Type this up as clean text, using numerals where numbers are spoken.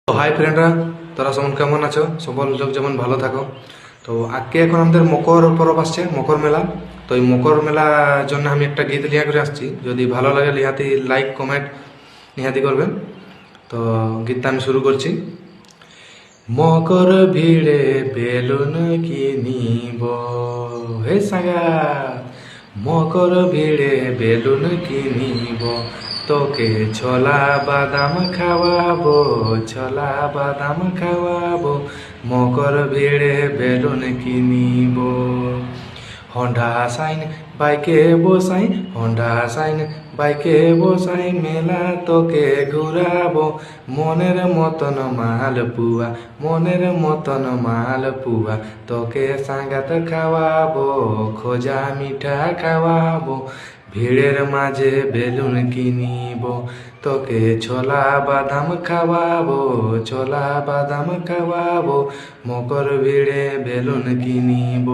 তো হাই ফ্রেন্ডরা, তোরা সবাই কেমন আছো? সকল লোক যেমন ভালো থাকো। তো আজকে এখন আমাদের মকর পরব আসছে, মকর মেলা। তো এই মকর মেলার জন্য আমি একটা গীত লিয়া করে আসছি। যদি ভালো লাগে লিহাতি লাইক কমেন্ট নিহাতি করবেন। তো গীতটা আমি শুরু করছি। মকর ভিড়ে বেলুন কিনিব, হে সাগা। মকর ভিড়ে বেলুন কিনিব, তোকে ছোলা বাদাম খাওয়াবো, ছোলা বাদাম খাওয়াবো। মকর ভিড়ে বেলুন কিনিব। হন্ডা সাইন বাইকে বসাই, হন্ডা সাইন বাইকে বসাই, মেলা তোকে ঘুরাবো। মনের মতন মালপুয়া, মনের মতন মালপুয়া, তোকে সাঙ্গাত খাওয়াবো, খোঁজা মিঠা খাওয়াবো। ভিড়ের মাঝে বেলুন কিনিব, তোকে ছোলা বাদাম খাওয়াবো, ছোলা বাদাম খাওয়াবো। মকর ভিড়ে বেলুন কিনিব।